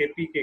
KPK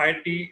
IT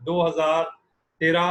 2013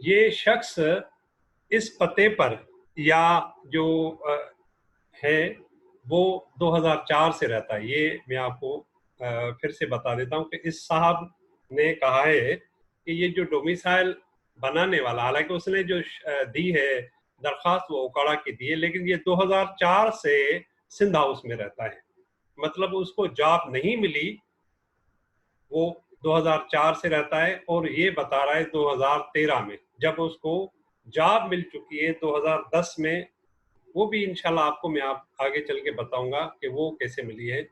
یہ شخص اس پتے پر یا جو ہے وہ 2004 سے رہتا ہے. یہ میں آپ کو پھر سے بتا دیتا ہوں کہ اس صاحب نے کہا ہے کہ یہ جو ڈومیسائل بنانے والا، حالانکہ اس نے جو دی ہے درخواست وہ اوکاڑا کی دی ہے، لیکن یہ 2004 سے سندھ ہاؤس میں رہتا ہے. مطلب اس کو جاب نہیں ملی، وہ 2004 سے رہتا ہے، اور یہ بتا رہا ہے 2013 میں جب اس کو جاب مل چکی ہے 2010 میں. وہ بھی انشاءاللہ آپ کو میں آگے چل کے بتاؤں گا کہ وہ کیسے ملی ہے.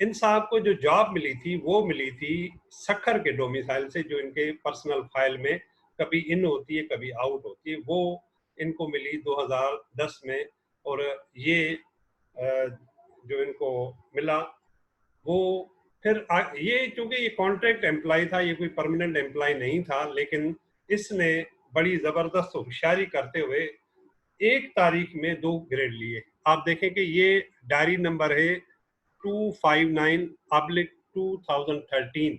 ان صاحب کو جو جاب ملی تھی وہ ملی تھی سکھر کے ڈومیسائل سے، جو ان کے پرسنل فائل میں کبھی ان ہوتی ہے کبھی آؤٹ ہوتی ہے. وہ ان کو ملی 2010 میں، اور یہ جو ان کو ملا وہ پھر یہ چونکہ یہ کانٹریکٹ امپلائی تھا، یہ کوئی پرماننٹ امپلائی نہیں تھا، لیکن اس نے بڑی زبردست ہوشیاری کرتے ہوئے ایک تاریخ میں 2 گریڈ لیے. آپ دیکھیں کہ یہ ڈائری نمبر ہے 259/2013.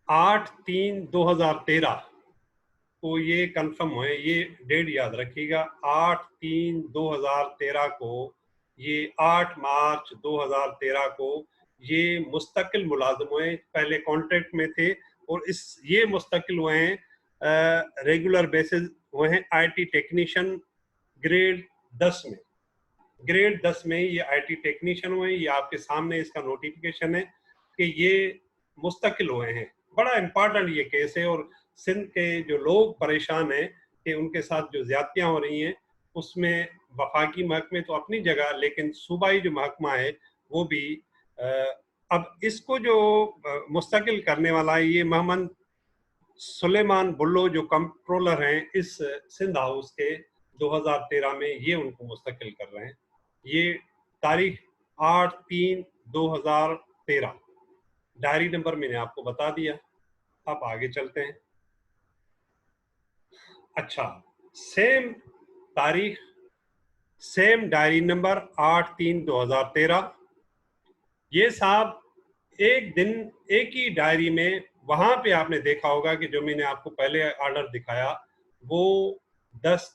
8/3/2013 کو یہ کنفرم ہوئے. یہ ڈیٹ یاد رکھیے گا، 8/3/2013 کو، یہ 8 مارچ 2013 کو یہ مستقل ملازم ہوئے. پہلے کانٹریکٹ میں تھے اور یہ مستقل ہوئے ہیں ریگولر بیسز ہوئے ہیں آئی ٹی ٹیکنیشین گریڈ 10 میں. گریڈ 10 میں یہ آئی ٹی ٹیکنیشین ہوئے. یہ آپ کے سامنے اس کا نوٹیفیکیشن ہے کہ یہ مستقل ہوئے ہیں. بڑا امپارٹنٹ یہ کیس ہے، اور سندھ کے جو لوگ پریشان ہیں کہ ان کے ساتھ جو زیادتیاں ہو رہی ہیں، اس میں وفاقی محکمے تو اپنی جگہ، لیکن صوبائی جو محکمہ ہے وہ بھی اب اس کو جو مستقل کرنے والا ہے یہ محمد سلیمان بلو جو کنٹرولر ہیں اس سندھ ہاؤس کے 2013 میں، یہ ان کو مستقل کر رہے ہیں. یہ تاریخ 8/3/2013 ڈائری نمبر میں نے آپ کو بتا دیا. اب آگے چلتے ہیں. اچھا، سیم تاریخ، سیم ڈائری نمبر 8/3/2013. یہ صاحب ایک دن ایک ہی ڈائری میں، وہاں پہ آپ نے دیکھا ہوگا کہ جو میں نے آپ کو پہلے آرڈر دکھایا وہ 10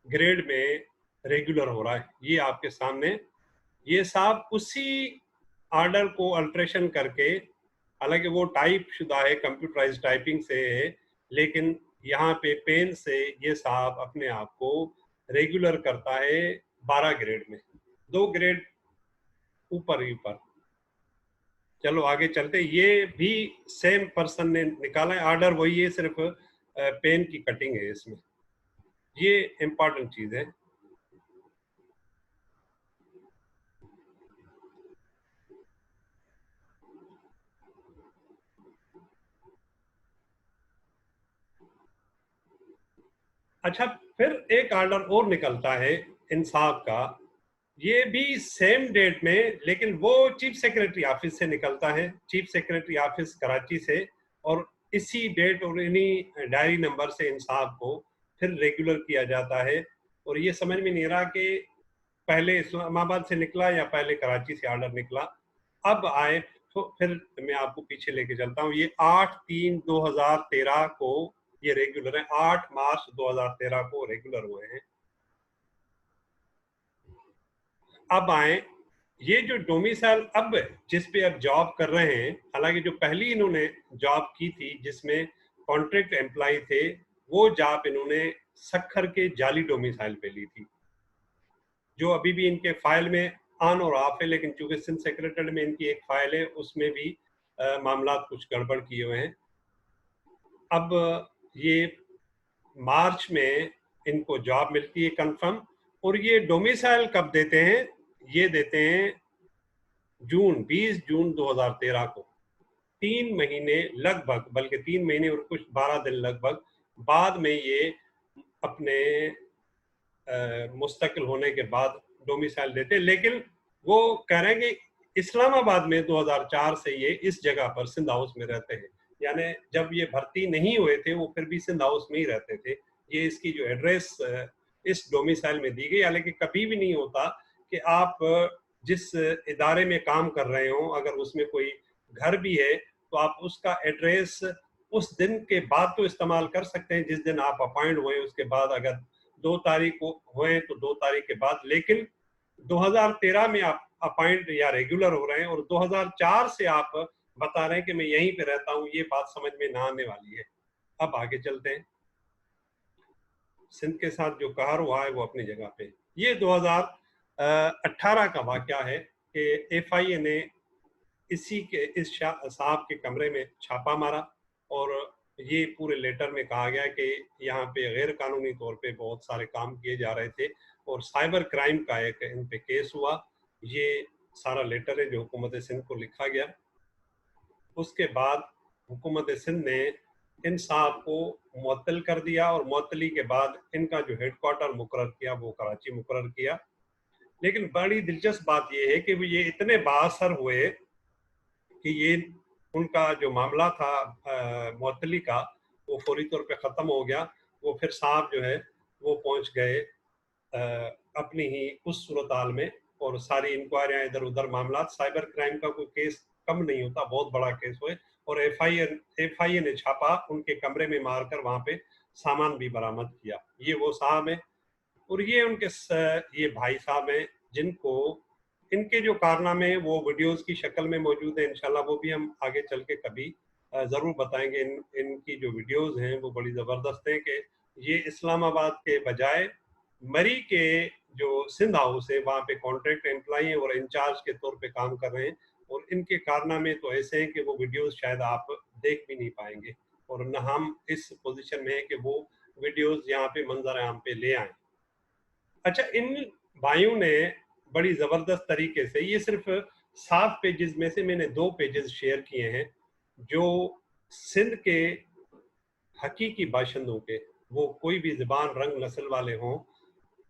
گریڈ میں ریگولر ہو رہا ہے. یہ آپ کے سامنے، یہ صاحب اسی آرڈر کو الٹریشن کر کے، حالانکہ وہ ٹائپ شدہ ہے کمپیوٹرائز ٹائپنگ سے ہے، لیکن یہاں پہ پین سے یہ صاحب اپنے آپ کو ریگولر کرتا ہے 12 گریڈ میں، 2 گریڈ اوپر ہی اوپر. چلو آگے چلتے. یہ بھی سیم پرسن نے نکالا ہے آرڈر، وہی ہے، صرف پین کی کٹنگ ہے اس میں. یہ امپورٹنٹ چیز ہے. اچھا، پھر ایک آرڈر اور نکلتا ہے انصاف کا، یہ بھی سیم ڈیٹ میں، لیکن وہ چیف سیکریٹری آفس سے نکلتا ہے، چیف سیکریٹری آفس کراچی سے، اور اسی ڈیٹ اور انہی ڈائری نمبر سے انصاف کو پھر ریگولر کیا جاتا ہے. اور یہ سمجھ میں نہیں رہا کہ پہلے اسلام آباد سے نکلا یا پہلے کراچی سے آرڈر نکلا. اب آئے تو پھر میں آپ کو پیچھے لے کے چلتا ہوں. یہ 8/3/2013 کو یہ ریگولر ہے، 8 مارچ 2013 کو ریگولر ہوئے ہیں. اب آئیں، یہ جو ڈومیسائل اب جس پہ اب جاب کر رہے ہیں، حالانکہ جو پہلی انہوں نے جاب کی تھی جس میں کانٹریکٹ امپلائی تھے، وہ جاب انہوں نے سکھر کے جعلی ڈومیسائل پہ لی تھی، جو ابھی بھی ان کے فائل میں آن اور آف ہے. لیکن چونکہ سندھ سیکریٹریٹ میں ان کی ایک فائل ہے، اس میں بھی معاملات کچھ گڑبڑ کیے ہوئے ہیں. اب یہ مارچ میں ان کو جاب ملتی ہے کنفرم، اور یہ ڈومیسائل کب دیتے ہیں؟ یہ دیتے ہیں 20 جون 2013 کو. 3 مہینے لگ بھگ، بلکہ 3 مہینے اور کچھ 12 دن لگ بھگ بعد میں یہ اپنے مستقل ہونے کے بعد ڈومیسائل دیتے. لیکن وہ کہہ رہے ہیں کہ اسلام آباد میں 2004 سے یہ اس جگہ پر سندھ ہاؤس میں رہتے ہیں. یعنی جب یہ بھرتی نہیں ہوئے تھے وہ پھر بھی سندھ ہاؤس میں ہی رہتے تھے. یہ اس کی جو ایڈریس اس ڈومیسائل میں دی گئی. حالانکہ کبھی بھی نہیں ہوتا کہ آپ جس ادارے میں کام کر رہے ہوں اگر اس میں کوئی گھر بھی ہے تو آپ اس کا ایڈریس اس دن کے بعد تو استعمال کر سکتے ہیں جس دن آپ اپائنٹ ہوئے، اس کے بعد اگر 2 تاریخ کو ہوئے تو 2 تاریخ کے بعد، لیکن 2013 میں آپ اپائنٹ یا ریگولر ہو رہے ہیں اور 2004 سے آپ بتا رہے ہیں کہ میں یہیں پہ رہتا ہوں، یہ بات سمجھ میں نہ آنے والی ہے۔ اب آگے چلتے ہیں، سندھ کے ساتھ جو قہر ہوا ہے وہ اپنی جگہ پہ۔ یہ 2018 کا واقعہ ہے کہ ایف آئی اے نے اس صاحب کے کمرے میں چھاپا مارا اور یہ پورے لیٹر میں کہا گیا کہ یہاں پہ غیر قانونی طور پہ بہت سارے کام کیے جا رہے تھے اور سائبر کرائم کا ایک ان پہ کیس ہوا۔ یہ سارا لیٹر ہے جو حکومت سندھ کو لکھا گیا۔ اس کے بعد حکومت سندھ نے ان صاحب کو معطل کر دیا اور معطلی کے بعد ان کا جو ہیڈ کوارٹر مقرر کیا وہ کراچی مقرر کیا۔ لیکن بڑی دلچسپ بات یہ ہے کہ وہ یہ اتنے بااثر ہوئے کہ یہ ان کا جو معاملہ تھا معطلی کا وہ فوری طور پہ ختم ہو گیا۔ وہ پھر صاحب جو ہے وہ پہنچ گئے اپنی ہی اس صورتحال میں، اور ساری انکوائریاں ادھر ادھر، معاملات سائبر کرائم کا کوئی کیس کم نہیں ہوتا، بہت بڑا کیس ہوئے، اور ایف آئی اے نے چھاپا ان کے کمرے میں مار کر وہاں پہ سامان بھی برآمد کیا۔ یہ وہ صاحب ہیں اور یہ ان کے یہ بھائی صاحب ہیں جن کو ان کے جو کارنامے ہیں وہ ویڈیوز کی شکل میں موجود ہیں، انشاءاللہ وہ بھی ہم آگے چل کے کبھی ضرور بتائیں گے۔ ان کی جو ویڈیوز ہیں وہ بڑی زبردست ہیں کہ یہ اسلام آباد کے بجائے مری کے جو سندھ ہاؤس ہے وہاں پہ کانٹریکٹ امپلائی ہیں اور انچارج کے طور پہ کام کر رہے ہیں، اور ان کے کارنامے تو ایسے ہیں کہ وہ ویڈیوز شاید آپ دیکھ بھی نہیں پائیں گے، اور نہ ہم اس پوزیشن میں ہیں کہ وہ ویڈیوز یہاں پہ منظر عام پہ لے آئیں۔ اچھا، ان بھائیوں نے بڑی زبردست طریقے سے، یہ صرف 7 پیجز میں سے میں نے 2 پیجز شیئر کیے ہیں جو سندھ کے حقیقی باشندوں کے، وہ کوئی بھی زبان رنگ نسل والے ہوں،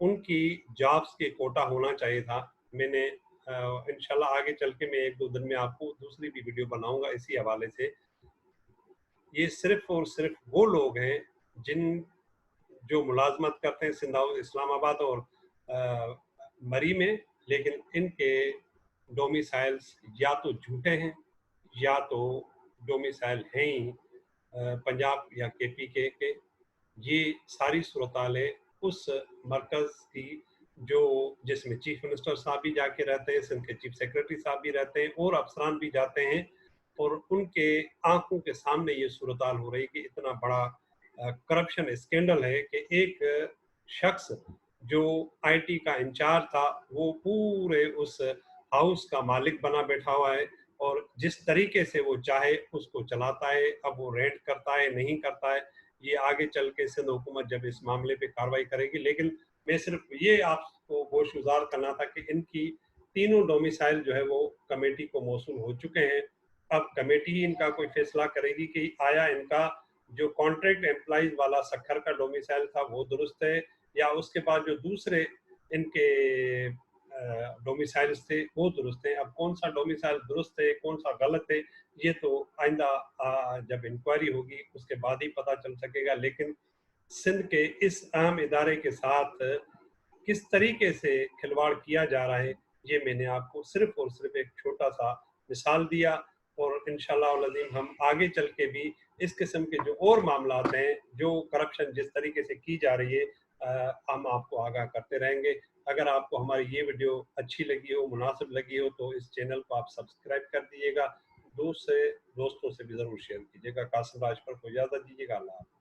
ان کی جابز کے کوٹا ہونا چاہیے تھا۔ میں نے انشاءاللہ آگے چل کے میں 1-2 دن میں آپ کو دوسری بھی ویڈیو بناؤں گا اسی حوالے سے۔ یہ صرف اور صرف وہ لوگ ہیں جو ملازمت کرتے ہیں سندھ ہاؤس اسلام آباد اور مری میں، لیکن ان کے ڈومیسائلز یا تو جھوٹے ہیں یا تو ڈومیسائل ہیں ہی پنجاب یا کے پی کے۔ یہ ساری صورتحالیں اس مرکز کی جس میں چیف منسٹر صاحب بھی جا کے رہتے ہیں، سندھ کے چیف سیکرٹری صاحب بھی رہتے ہیں اور افسران بھی جاتے ہیں، اور ان کے آنکھوں کے سامنے یہ صورتحال ہو رہی کہ اتنا بڑا کرپشن اسکینڈل ہے کہ ایک شخص جو آئی ٹی کا انچارج تھا وہ پورے اس ہاؤس کا مالک بنا بیٹھا ہوا ہے، اور جس طریقے سے وہ چاہے اس کو چلاتا ہے۔ اب وہ رینٹ کرتا ہے نہیں کرتا ہے، یہ آگے چل کے سندھ حکومت جب اس معاملے پہ کارروائی کرے گی، لیکن میں صرف یہ آپ کو گوش گزار کرنا تھا کہ ان کی تینوں ڈومیسائل جو ہے وہ کمیٹی کو موصول ہو چکے ہیں۔ اب کمیٹی ہی ان کا کوئی فیصلہ کرے گی کہ آیا ان کا جو کانٹریکٹ امپلائیز والا سکھر کا ڈومیسائل تھا وہ درست ہے، یا اس کے بعد جو دوسرے ان کے ڈومیسائلز تھے وہ درست ہیں۔ اب کون سا ڈومیسائل درست ہے کون سا غلط ہے یہ تو آئندہ جب انکوائری ہوگی اس کے بعد ہی پتہ چل سکے گا، لیکن سندھ کے اس اہم ادارے کے ساتھ کس طریقے سے کھلواڑ کیا جا رہا ہے یہ میں نے آپ کو صرف اور صرف ایک چھوٹا سا مثال دیا، اور انشاءاللہ العظیم ہم آگے چل کے بھی اس قسم کے جو اور معاملات ہیں، جو کرپشن جس طریقے سے کی جا رہی ہے، ہم آپ کو آگاہ کرتے رہیں گے۔ اگر آپ کو ہماری یہ ویڈیو اچھی لگی ہو، مناسب لگی ہو، تو اس چینل کو آپ سبسکرائب کر دیجیے گا، دوستوں سے بھی ضرور شیئر کیجیے گا۔ قاسم راج پر کو اجازت دیجیے گا، اللہ حافظ۔